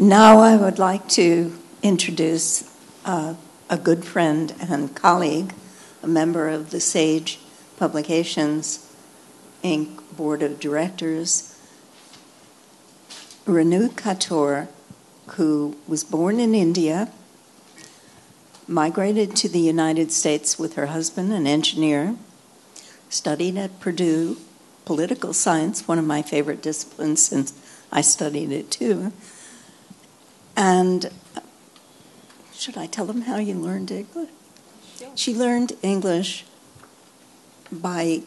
Now I would like to introduce a good friend and colleague, a member of the SAGE Publications, Inc. Board of Directors, Renu Khator, who was born in India, migrated to the United States with her husband, an engineer, studied at Purdue, political science, one of my favorite disciplines since I studied it too. And should I tell them how you learned English? Yeah. She learned English by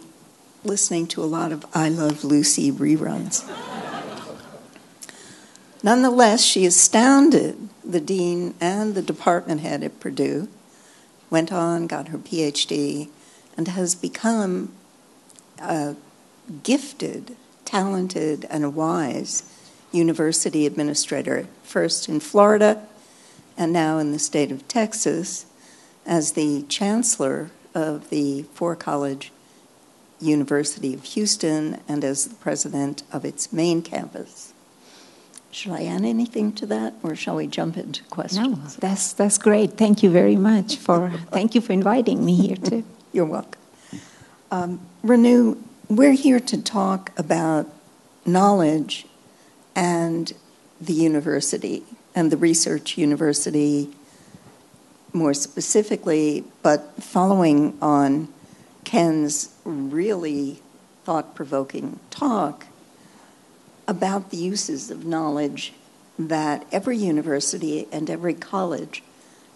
listening to a lot of I Love Lucy reruns. Nonetheless, she astounded the dean and the department head at Purdue, went on, got her PhD, and has become a gifted, talented, and wise university administrator, first in Florida and now in the state of Texas as the chancellor of the four-college University of Houston and as the president of its main campus. Should I add anything to that, or shall we jump into questions? No, that's great. Thank you very much thank you for inviting me here too. You're welcome. Renu, we're here to talk about knowledge and the university and the research university more specifically, but following on Ken's really thought-provoking talk about the uses of knowledge that every university and every college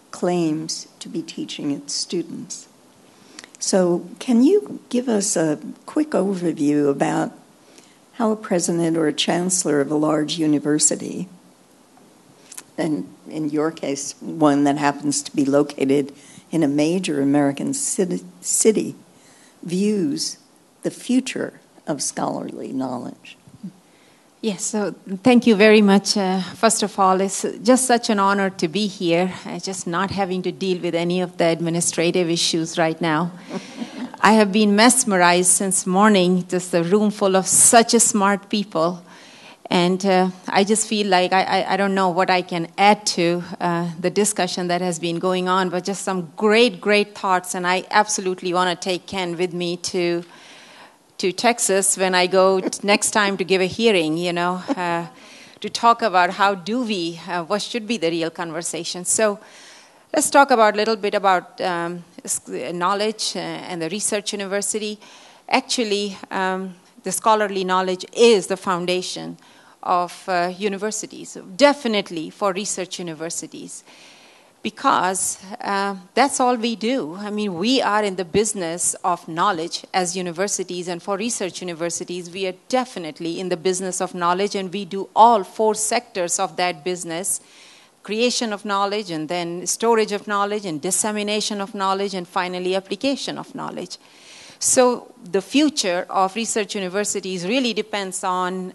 claims to be teaching its students. So can you give us a quick overview about how a president or a chancellor of a large university, and in your case, one that happens to be located in a major American city, views the future of scholarly knowledge? Yes, so thank you very much. First of all, it's just such an honor to be here, just not having to deal with any of the administrative issues right now. I have been mesmerized since morning, just a room full of such smart people. And I just feel like I don't know what I can add to the discussion that has been going on, but just some great, great thoughts. And I absolutely want to take Ken with me to Texas when I go next time to give a hearing, to talk about how do we, what should be the real conversation. So let's talk a little bit about knowledge and the research university. Actually, the scholarly knowledge is the foundation of universities, definitely for research universities, because that's all we do. I mean, we are in the business of knowledge as universities, and for research universities, we are definitely in the business of knowledge, and we do all four sectors of that business: creation of knowledge, and then storage of knowledge, and dissemination of knowledge, and finally application of knowledge. So the future of research universities really depends on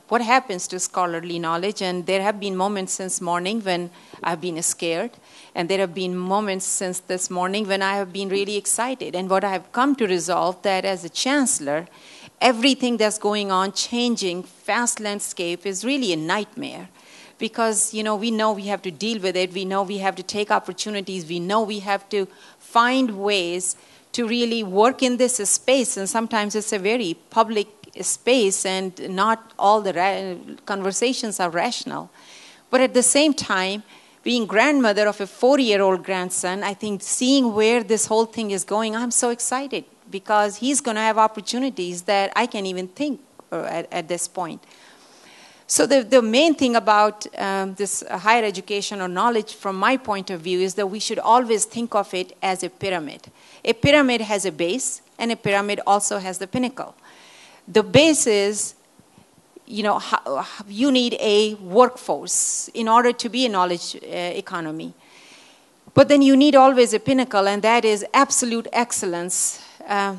what happens to scholarly knowledge. And there have been moments since morning when I've been scared. And there have been moments since this morning when I have been really excited. And what I have come to resolve that as a chancellor, everything that's going on, changing, fast landscape is really a nightmare. Because, we know we have to deal with it. We know we have to take opportunities. We know we have to find ways to really work in this space. And sometimes it's a very public space and not all the conversations are rational. But at the same time, being grandmother of a 4-year-old grandson, I think seeing where this whole thing is going, I'm so excited because he's going to have opportunities that I can't even think at this point. So the main thing about this higher education or knowledge from my point of view is that we should always think of it as a pyramid. A pyramid has a base, and a pyramid also has the pinnacle. The base is, you need a workforce in order to be a knowledge economy. But then you need always a pinnacle, and that is absolute excellence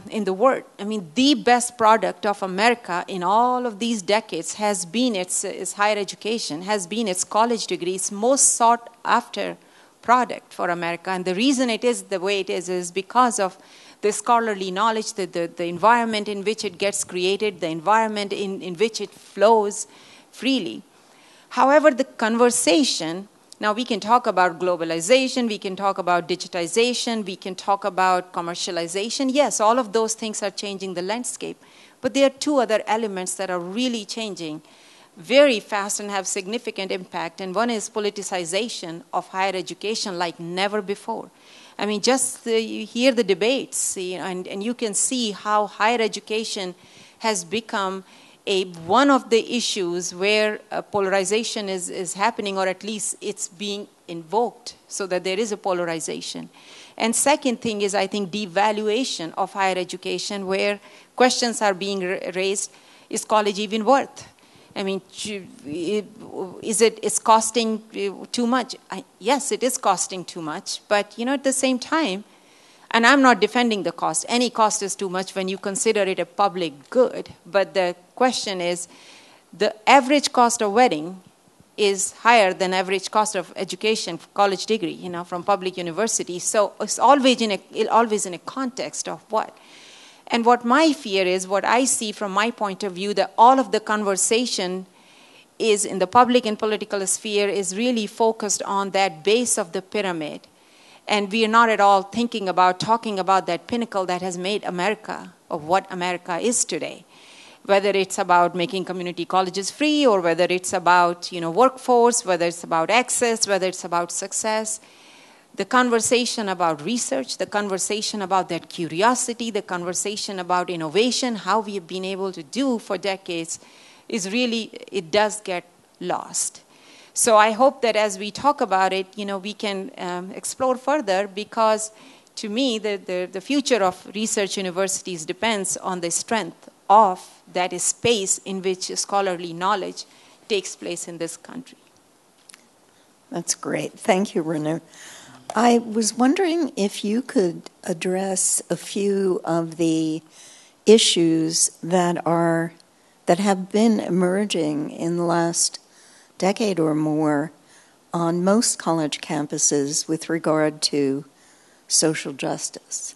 in the world. I mean, the best product of America in all of these decades has been its higher education, has been its college degrees, most sought after product for America. And the reason it is the way it is because of the scholarly knowledge, the environment in which it gets created, the environment in which it flows freely. However, the conversation, now we can talk about globalization, we can talk about digitization, we can talk about commercialization. Yes, all of those things are changing the landscape. But there are two other elements that are really changing very fast and have significant impact. And one is politicization of higher education like never before. I mean, just you hear the debates, and you can see how higher education has become one of the issues where polarization is happening, or at least it's being invoked so that there is a polarization. And second thing is, I think, devaluation of higher education, where questions are being raised, is college even worth? I mean, it's costing too much? Yes, it is costing too much, but at the same time, and I'm not defending the cost. Any cost is too much when you consider it a public good. But the question is, the average cost of wedding is higher than average cost of education, college degree, from public universities. So it's always in a context of what? And what my fear is, what I see from my point of view, that all of the conversation is in the public and political sphere is really focused on that base of the pyramid. And we are not at all talking about that pinnacle that has made America of what America is today. Whether it's about making community colleges free, or whether it's about workforce, whether it's about access, whether it's about success. The conversation about research, the conversation about that curiosity, the conversation about innovation, how we have been able to do for decades, is really, it does get lost. So I hope that as we talk about it, we can explore further, because to me, the future of research universities depends on the strength of that space in which scholarly knowledge takes place in this country. That's great. Thank you, Renu. I was wondering if you could address a few of the issues that have been emerging in the last decade or more on most college campuses with regard to social justice.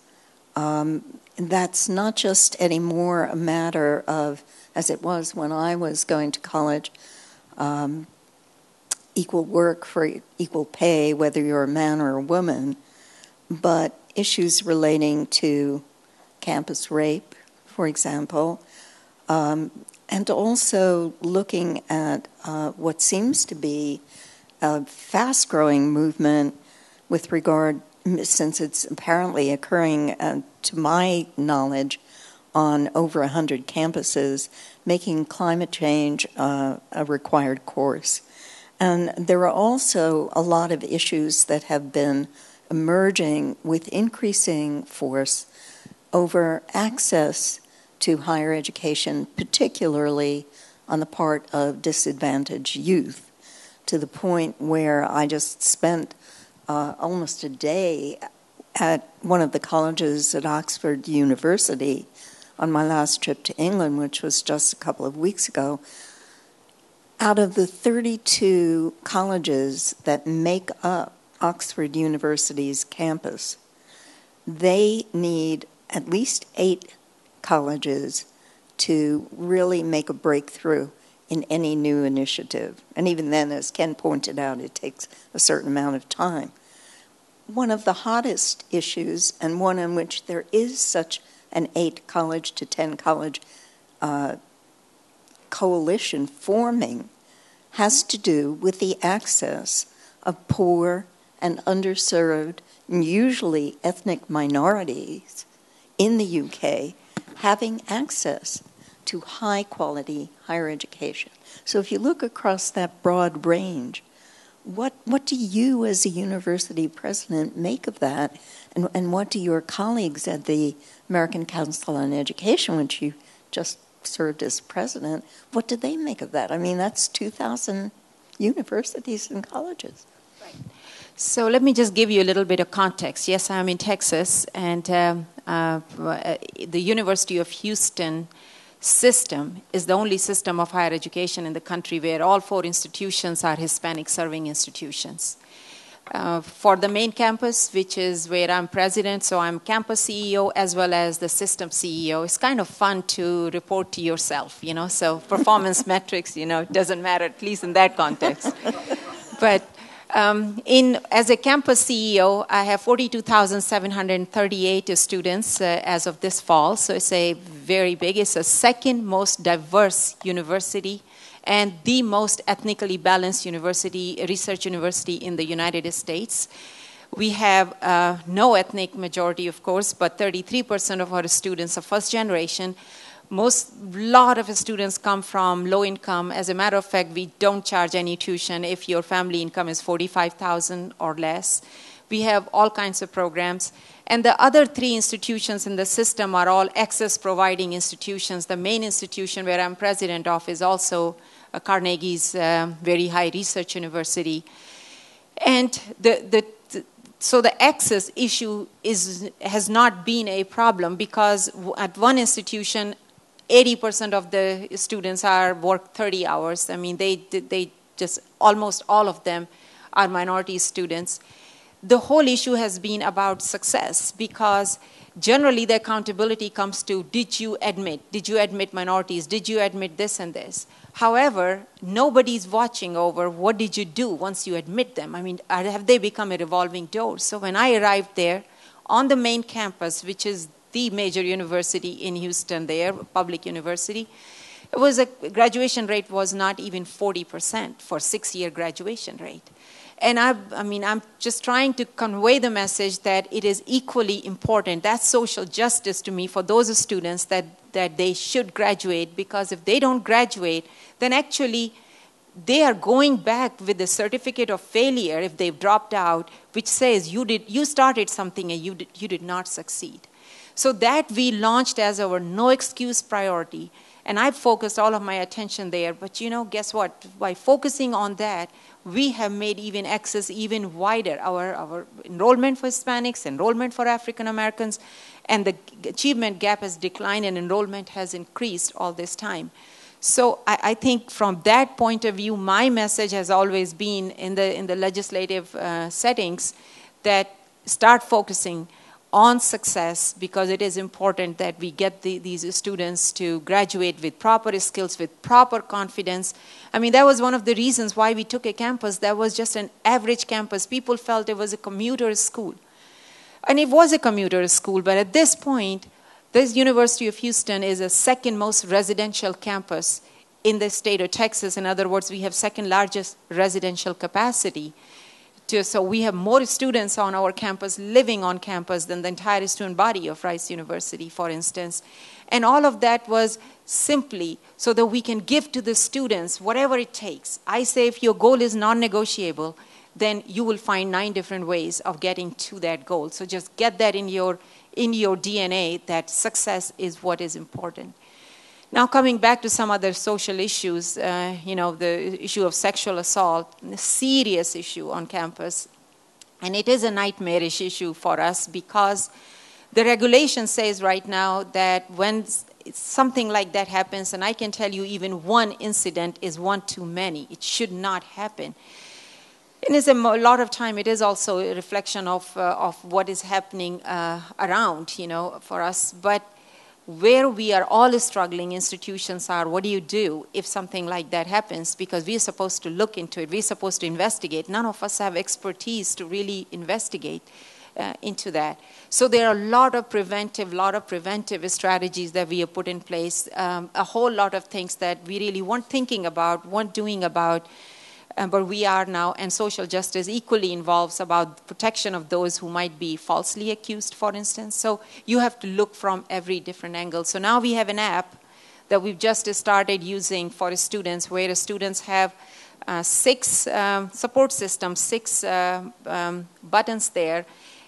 That's not just anymore a matter of, as it was when I was going to college, equal work for equal pay, whether you're a man or a woman, but issues relating to campus rape, for example, and also looking at what seems to be a fast-growing movement with regard, since it's apparently occurring, to my knowledge, on over 100 campuses, making climate change a required course. And there are also a lot of issues that have been emerging with increasing force over access to higher education, particularly on the part of disadvantaged youth, to the point where I just spent almost a day at one of the colleges at Oxford University on my last trip to England, which was just a couple of weeks ago. Out of the 32 colleges that make up Oxford University's campus, they need at least 8 colleges to really make a breakthrough in any new initiative. And even then, as Ken pointed out, it takes a certain amount of time. One of the hottest issues, and one in which there is such an 8 college to 10 college coalition forming, has to do with the access of poor and underserved, and usually ethnic minorities in the UK, having access to high-quality higher education. So if you look across that broad range, what do you as a university president make of that? And what do your colleagues at the American Council on Education, which you just served as president, what do they make of that? I mean, that's 2,000 universities and colleges. Right. So let me just give you a little bit of context. Yes, I'm in Texas, and the University of Houston system is the only system of higher education in the country where all 4 institutions are Hispanic-serving institutions. for the main campus, which is where I'm president, so I'm campus CEO as well as the system CEO. It's kind of fun to report to yourself, so performance metrics, it doesn't matter, at least in that context. But as a campus CEO, I have 42,738 students as of this fall, so it's a very big, it's the second most diverse university and the most ethnically balanced research university in the United States. We have no ethnic majority, of course, but 33% of our students are first generation. Lot of students come from low income. As a matter of fact, we don't charge any tuition if your family income is $45,000 or less. We have all kinds of programs. And the other three institutions in the system are all access providing institutions. The main institution where I'm president of is also Carnegie's very high research university. And so the access issue has not been a problem because at one institution, 80% of the students work 30 hours. I mean, they just, almost all of them are minority students. The whole issue has been about success because generally the accountability comes to, did you admit minorities? Did you admit this and this? However, nobody's watching over what did you do once you admit them? I mean, have they become a revolving door? So when I arrived there on the main campus, which is the major university in Houston there, public university, graduation rate was not even 40% for 6-year graduation rate. And I'm just trying to convey the message that it is equally important. That's social justice to me for those students that they should graduate, because if they don't graduate, then actually they are going back with the certificate of failure if they've dropped out, which says you started something and you did not succeed. So that we launched as our no excuse priority. And I focused all of my attention there. But guess what? By focusing on that, we have made even access even wider. Our enrollment for Hispanics, enrollment for African Americans, and the achievement gap has declined and enrollment has increased all this time. So I think from that point of view, my message has always been in the legislative settings that start focusing on success, because it is important that we get these students to graduate with proper skills, with proper confidence. I mean, that was one of the reasons why we took a campus that was just an average campus. People felt it was a commuter school. And it was a commuter school, but at this point, this University of Houston is the second most residential campus in the state of Texas. In other words, we have second largest residential capacity. So we have more students on our campus, living on campus, than the entire student body of Rice University, for instance. And all of that was simply so that we can give to the students whatever it takes. I say if your goal is non-negotiable, then you will find 9 different ways of getting to that goal. So just get that in your DNA, that success is what is important. Now, coming back to some other social issues, the issue of sexual assault, a serious issue on campus. And it is a nightmarish issue for us because the regulation says right now that when something like that happens, and I can tell you even one incident is one too many. It should not happen. And a lot of time, it is also a reflection of what is happening around, for us. But where we are all struggling institutions are, what do you do if something like that happens? Because we're supposed to look into it. We're supposed to investigate. None of us have expertise to really investigate into that. So there are a lot of preventive strategies that we have put in place, a whole lot of things that we really weren't thinking about, weren't doing about, but we are now, and social justice equally involves about protection of those who might be falsely accused, for instance. So you have to look from every different angle. So now we have an app that we've just started using for students, where students have 6 support systems, 6 buttons there,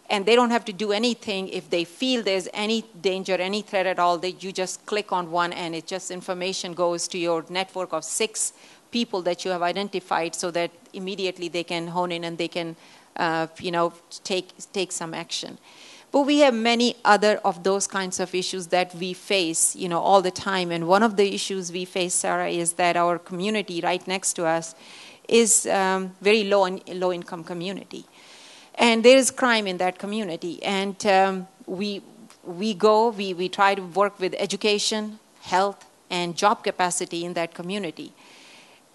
and they don't have to do anything. If they feel there's any danger, any threat at all, you just click on one, and it just information goes to your network of 6 people that you have identified, so that immediately they can hone in and they can, take some action. But we have many other of those kinds of issues that we face, all the time. And one of the issues we face, Sara, is that our community right next to us is very low-income community. And there is crime in that community. And we try to work with education, health, and job capacity in that community.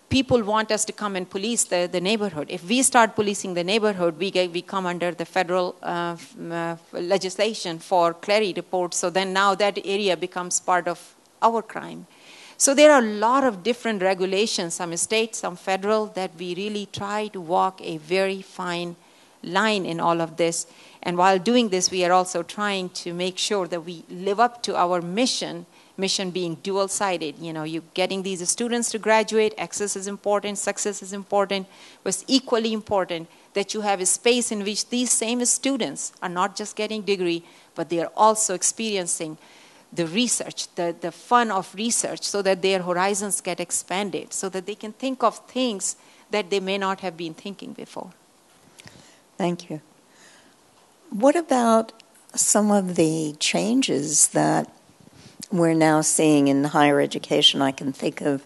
People want us to come and police the neighborhood. If we start policing the neighborhood, we come under the federal legislation for Clary reports. So then now that area becomes part of our crime. So there are a lot of different regulations, some state, some federal, that we really try to walk a very fine line in all of this. And while doing this, we are also trying to make sure that we live up to our mission being dual-sided. You know, you getting these students to graduate, access is important, success is important, but it's equally important that you have a space in which these same students are not just getting degree, but they are also experiencing the research, the fun of research, so that their horizons get expanded, so that they can think of things that they may not have been thinking before. Thank you. What about some of the changes that we're now seeing in higher education? I can think of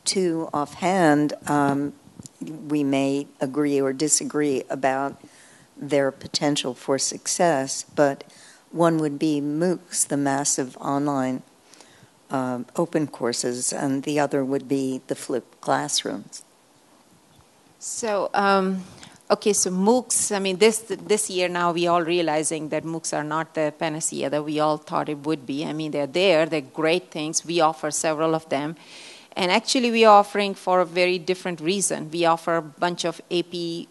two offhand. We may agree or disagree about their potential for success, but one would be MOOCs, the massive online open courses, and the other would be the flipped classrooms. So, okay, so MOOCs, I mean, this year now we all realizing that MOOCs are not the panacea that we all thought it would be. I mean, they're great things. We offer several of them. And actually we are offering for a very different reason. We offer a bunch of AP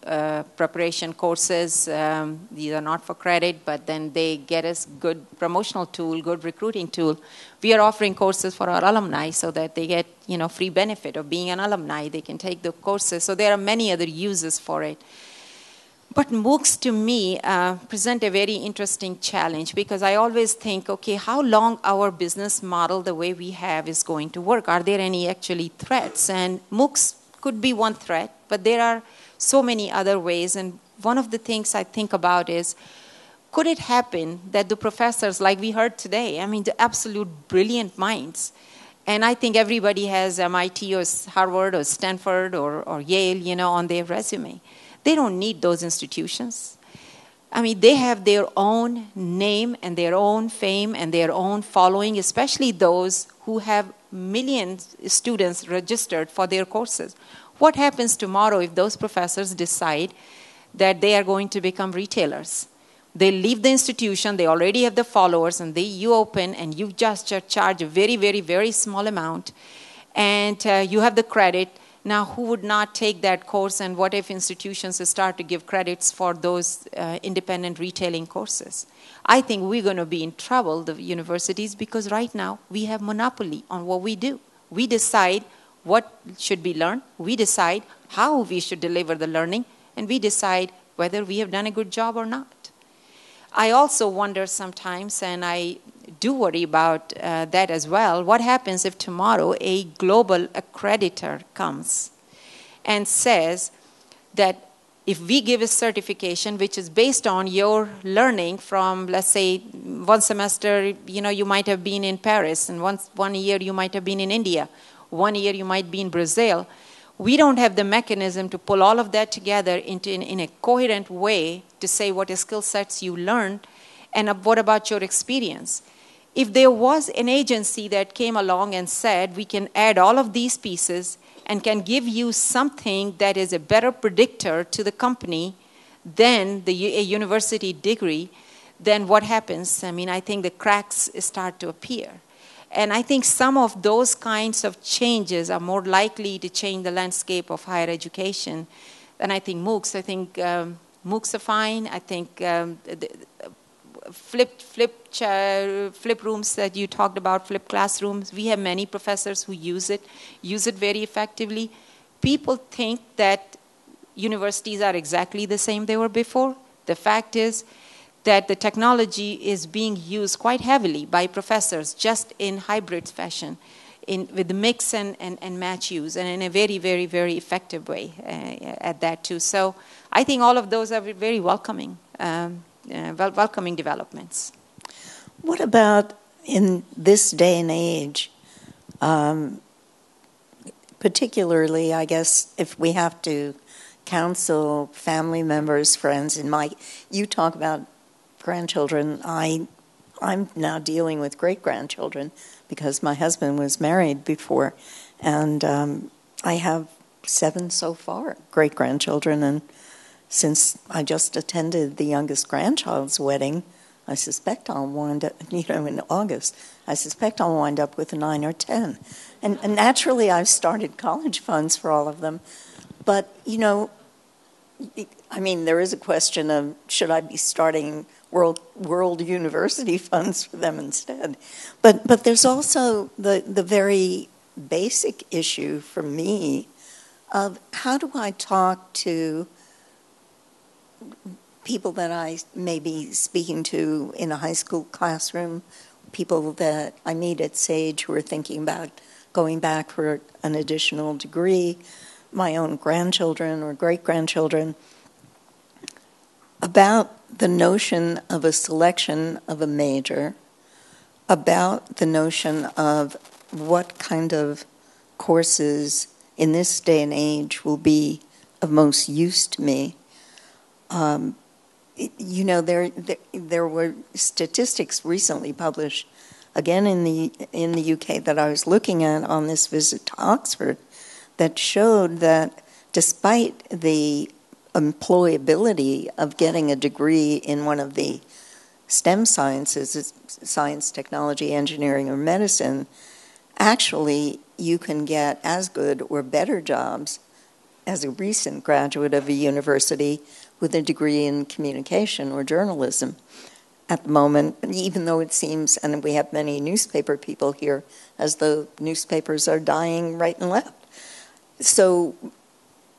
preparation courses. These are not for credit, but then they get us good promotional tool, good recruiting tool. We are offering courses for our alumni so that they get, you know, free benefit of being an alumni. They can take the courses. So there are many other uses for it. But MOOCs, to me, present a very interesting challenge, because I always think, okay, how long our business model, the way we have, is going to work? Are there any actually threats? And MOOCs could be one threat, but there are so many other ways. And one of the things I think about is, could it happen that the professors, like we heard today, I mean, the absolute brilliant minds, and I think everybody has MIT or Harvard or Stanford or Yale, you know, on their resume. They don't need those institutions. I mean, they have their own name and their own fame and their own following, especially those who have millions of students registered for their courses. What happens tomorrow if those professors decide that they are going to become retailers? They leave the institution, they already have the followers, and you open and you just charge a very, very, very small amount, and you have the credit. Now, who would not take that course, and what if institutions start to give credits for those independent retailing courses? I think we're going to be in trouble, the universities, because right now we have monopoly on what we do. We decide what should be learned, we decide how we should deliver the learning, and we decide whether we have done a good job or not. I also wonder sometimes, and I do worry about that as well, what happens if tomorrow a global accreditor comes and says that if we give a certification which is based on your learning from, let's say, one semester, you know, you might have been in Paris, and one year you might have been in India, 1 year you might be in Brazil, we don't have the mechanism to pull all of that together in a coherent way to say what skill sets you learned and what about your experience. If there was an agency that came along and said, we can add all of these pieces and can give you something that is a better predictor to the company than a university degree, then what happens? I mean, I think the cracks start to appear. And I think some of those kinds of changes are more likely to change the landscape of higher education than I think MOOCs. I think MOOCs are fine. I think flip rooms that you talked about, flip classrooms, we have many professors who use it very effectively. People think that universities are exactly the same they were before. The fact is that the technology is being used quite heavily by professors just in hybrid fashion, with the mix and match use, and in a very, very, very effective way at that too. So I think all of those are very welcoming, welcoming developments. What about in this day and age, particularly, I guess, if we have to counsel family members, friends, and you talk about grandchildren. I'm now dealing with great-grandchildren because my husband was married before, and I have 7 so far, great-grandchildren, and since I just attended the youngest grandchild's wedding, I suspect I'll wind up, in August, I suspect I'll wind up with 9 or 10. And naturally, I've started college funds for all of them. But, there is a question of, should I be starting world university funds for them instead? But there's also the very basic issue for me of how do I talk to people that I may be speaking to in a high school classroom, people that I meet at SAGE who are thinking about going back for an additional degree, my own grandchildren or great-grandchildren, about the notion of a selection of a major, about the notion of what kind of courses in this day and age will be of most use to me. There were statistics recently published, again in the UK, that I was looking at on this visit to Oxford, that showed that despite the employability of getting a degree in one of the STEM sciences, science, technology, engineering, or medicine, actually you can get as good or better jobs as a recent graduate of a university with a degree in communication or journalism at the moment, even though it seems, and we have many newspaper people here, as though newspapers are dying right and left. So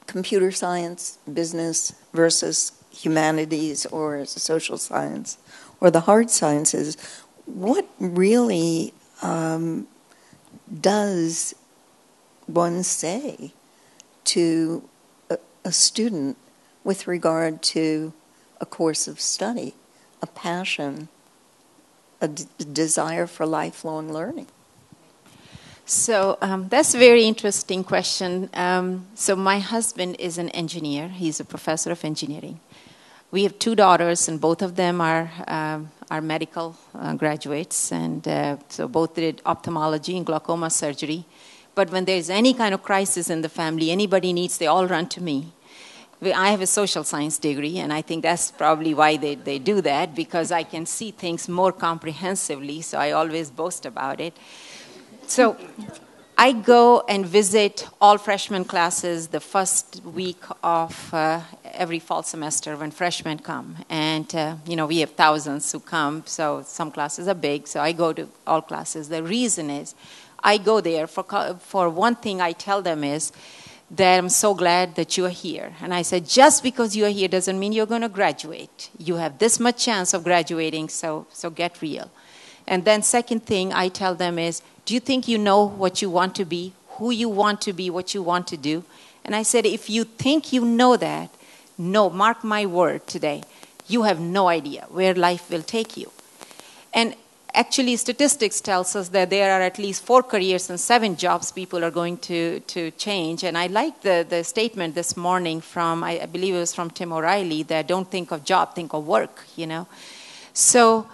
computer science, business versus humanities or social science or the hard sciences, what really does one say to a student with regard to a course of study, a passion, a desire for lifelong learning? So that's a very interesting question. So my husband is an engineer. He's a professor of engineering. We have 2 daughters, and both of them are medical graduates, and so both did ophthalmology and glaucoma surgery. But when there's any kind of crisis in the family, anybody needs, they all run to me. I have a social science degree, and I think that's probably why they do that, because I can see things more comprehensively, so I always boast about it. So I go and visit all freshman classes the first week of every fall semester when freshmen come. And, we have thousands who come, so some classes are big, so I go to all classes. The reason is I go there for one thing I tell them is that I'm so glad that you are here. And I said, just because you are here doesn't mean you're going to graduate. You have this much chance of graduating, so get real. And then second thing I tell them is, do you think you know what you want to be, who you want to be, what you want to do? And I said, if you think you know that, no, mark my word today, you have no idea where life will take you. And actually, statistics tells us that there are at least 4 careers and 7 jobs people are going to change. And I like the statement this morning from, I believe it was from Tim O'Reilly, that don't think of job, think of work, So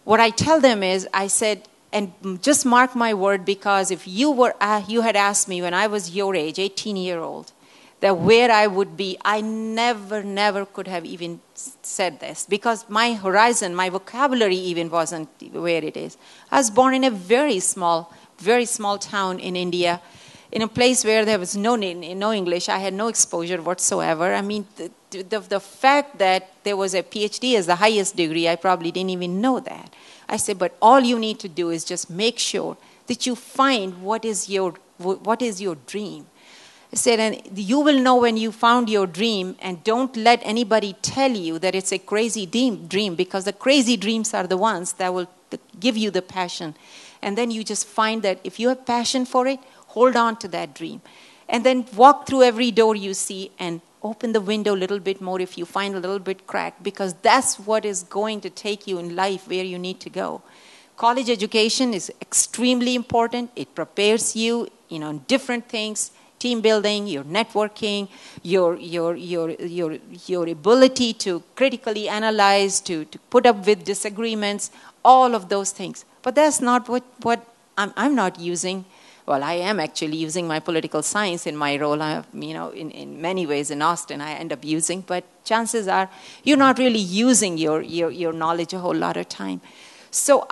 what I tell them is, I said, and just mark my word, because if you had asked me when I was your age, 18-year-old, that where I would be, I never could have even said this, because my horizon, my vocabulary even wasn't where it is. I was born in a very small town in India, in a place where there was no English. I had no exposure whatsoever. I mean, the fact that there was a PhD as the highest degree, I probably didn't even know that. I said, but all you need to do is just make sure that you find what is your dream. I said, and you will know when you found your dream, and don't let anybody tell you that it's a crazy dream, because the crazy dreams are the ones that will give you the passion. And then you just find that if you have passion for it, hold on to that dream. And then walk through every door you see and open the window a little bit more if you find a little bit cracked, because that's what is going to take you in life where you need to go. College education is extremely important. It prepares you, in different things, team building, your networking, your ability to critically analyze, to put up with disagreements, all of those things. But that's not what I'm not using. Well, I am actually using my political science in my role. In many ways in Austin I end up using, but chances are you're not really using your knowledge a whole lot of time. So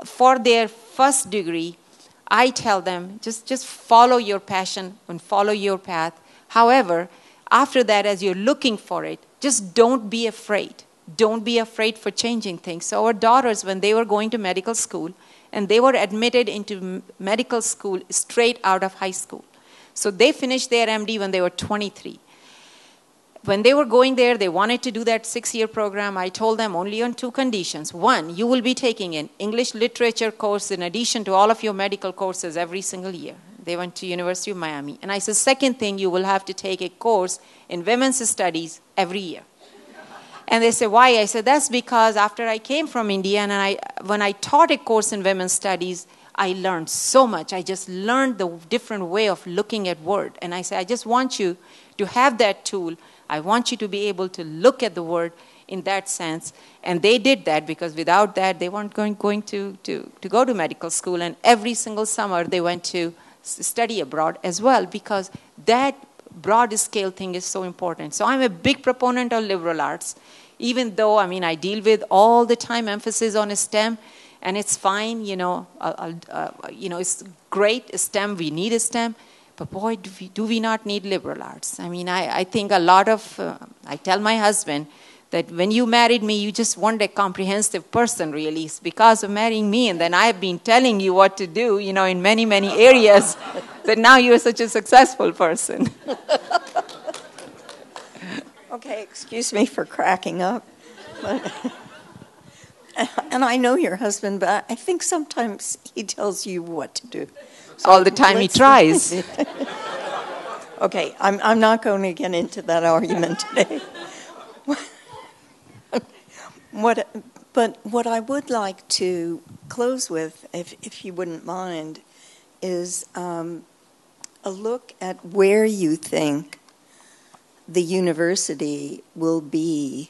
for their first degree, I tell them, just follow your passion and follow your path. However, after that, as you're looking for it, just don't be afraid. Don't be afraid for changing things. So our daughters, when they were going to medical school, and they were admitted into medical school straight out of high school. So they finished their MD when they were 23. When they were going there, they wanted to do that 6-year program. I told them only on 2 conditions. One, you will be taking an English literature course in addition to all of your medical courses every single year. They went to University of Miami. And I said, second thing, you will have to take a course in women's studies every year. And they said, why? I said, that's because after I came from India, and when I taught a course in women's studies, I learned so much. I just learned the different way of looking at word. And I said, I just want you to have that tool. I want you to be able to look at the word in that sense. And they did that, because without that, they weren't going to go to medical school. And every single summer, they went to study abroad as well, because that broad scale thing is so important. So I'm a big proponent of liberal arts, even though, I deal with all the time emphasis on STEM, and it's fine, it's great STEM, we need a STEM, but boy, do we not need liberal arts. I think a lot of, I tell my husband that when you married me, you just weren't a comprehensive person, really. It's because of marrying me, and then I've been telling you what to do, in many, many areas, that now you're such a successful person. Okay, excuse me for cracking up. And I know your husband, but I think sometimes he tells you what to do. So all the time he tries. Okay, I'm not going to get into that argument today. But what I would like to close with, if you wouldn't mind, is a look at where you think the university will be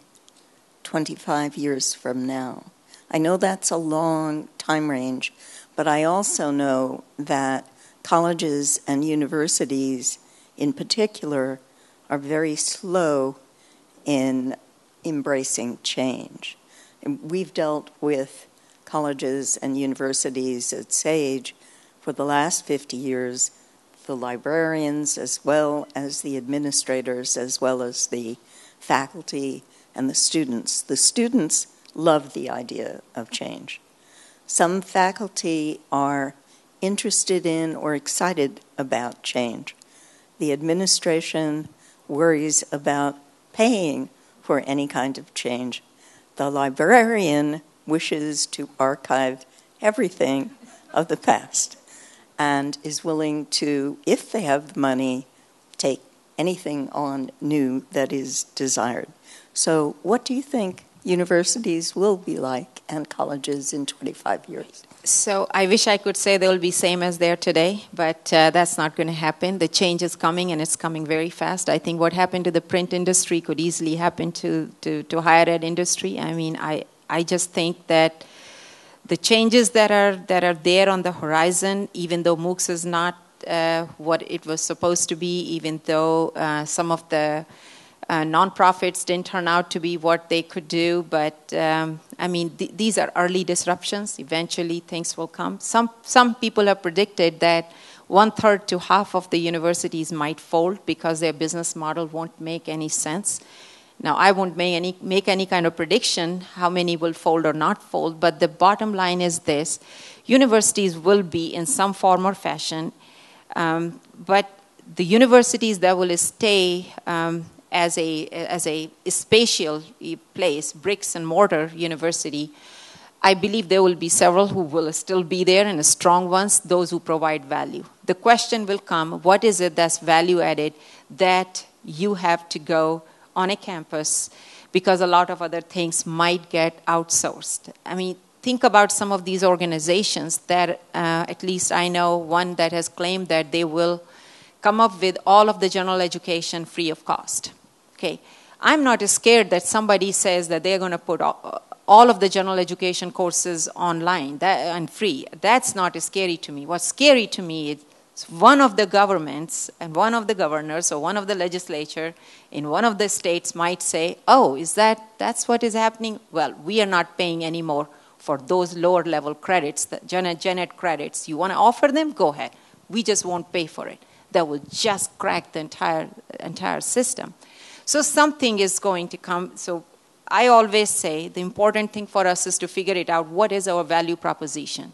25 years from now. I know that's a long time range, but I also know that colleges and universities in particular are very slow in embracing change. And we've dealt with colleges and universities at SAGE for the last 50 years, the librarians as well as the administrators, as well as the faculty and the students. The students love the idea of change. Some faculty are interested in or excited about change. The administration worries about paying for any kind of change. The librarian wishes to archive everything of the past and is willing to, if they have the money, take anything on new that is desired. So what do you think universities will be like and colleges in 25 years? So I wish I could say they'll be same as they are today, but that's not going to happen. The change is coming, and it's coming very fast. I think what happened to the print industry could easily happen to higher ed industry. I just think that the changes that are there on the horizon, even though MOOCs is not what it was supposed to be, even though some of the nonprofits didn't turn out to be what they could do, but these are early disruptions. Eventually, things will come. Some people have predicted that 1/3 to half of the universities might fold because their business model won't make any sense. Now, I won't make any kind of prediction how many will fold or not fold, but the bottom line is this: universities will be in some form or fashion, but the universities that will stay as a spatial place, bricks and mortar university, I believe there will be several who will still be there, and strong ones, those who provide value. The question will come, what is it that's value added that you have to go on a campus, because a lot of other things might get outsourced. Think about some of these organizations that, at least I know one that has claimed that they will come up with all of the general education free of cost. Okay, I'm not scared that somebody says that they're going to put all of the general education courses online and free. That's not scary to me. What's scary to me is one of the governments and one of the governors or one of the legislature in one of the states might say, oh, that's what is happening? Well, we are not paying anymore for those lower level credits, the gen ed credits. You want to offer them? Go ahead. We just won't pay for it. That will just crack the entire system. So something is going to come. So I always say the important thing for us is to figure it out. What is our value proposition?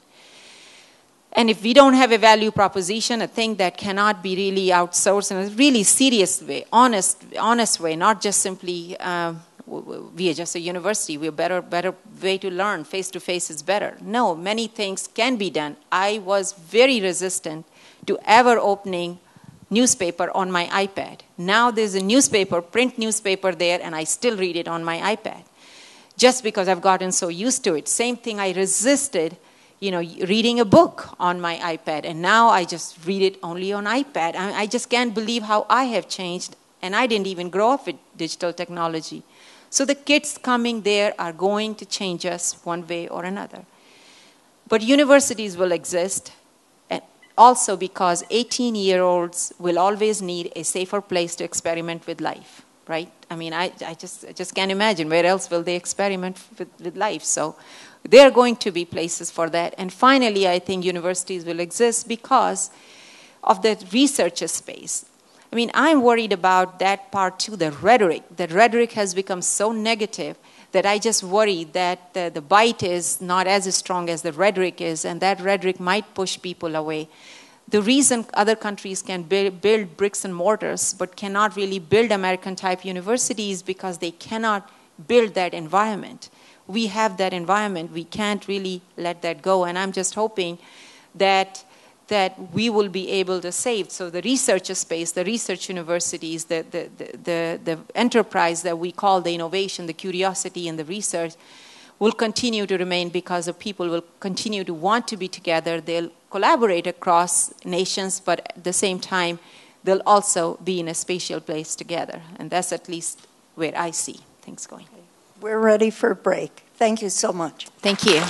And if we don't have a value proposition, a thing that cannot be really outsourced in a really serious way, honest way, not just simply we are just a university, we're better way to learn, face-to-face is better. No, many things can be done. I was very resistant to ever opening newspaper on my iPad. Now there's a newspaper, print newspaper there, and I still read it on my iPad. Just because I've gotten so used to it. Same thing, I resisted reading a book on my iPad, and now I just read it only on iPad. I just can't believe how I have changed, and I didn't even grow up with digital technology. So the kids coming there are going to change us one way or another. But universities will exist, and also because 18-year-olds will always need a safer place to experiment with life, right? I mean, I just can't imagine where else will they experiment with life. So there are going to be places for that. And finally, I think universities will exist because of the researcher space. I mean, I'm worried about that part too, the rhetoric. The rhetoric has become so negative that I just worry that the bite is not as strong as the rhetoric is, and that rhetoric might push people away. The reason other countries can build bricks and mortars but cannot really build American-type universities because they cannot build that environment. We have that environment. We can't really let that go. And I'm just hoping that we will be able to save. So the research space, the research universities, the enterprise that we call the innovation, the curiosity and the research will continue to remain because the people will continue to want to be together. They'll collaborate across nations, but at the same time, they'll also be in a spatial place together. And that's at least where I see things going. We're ready for a break. Thank you so much. Thank you.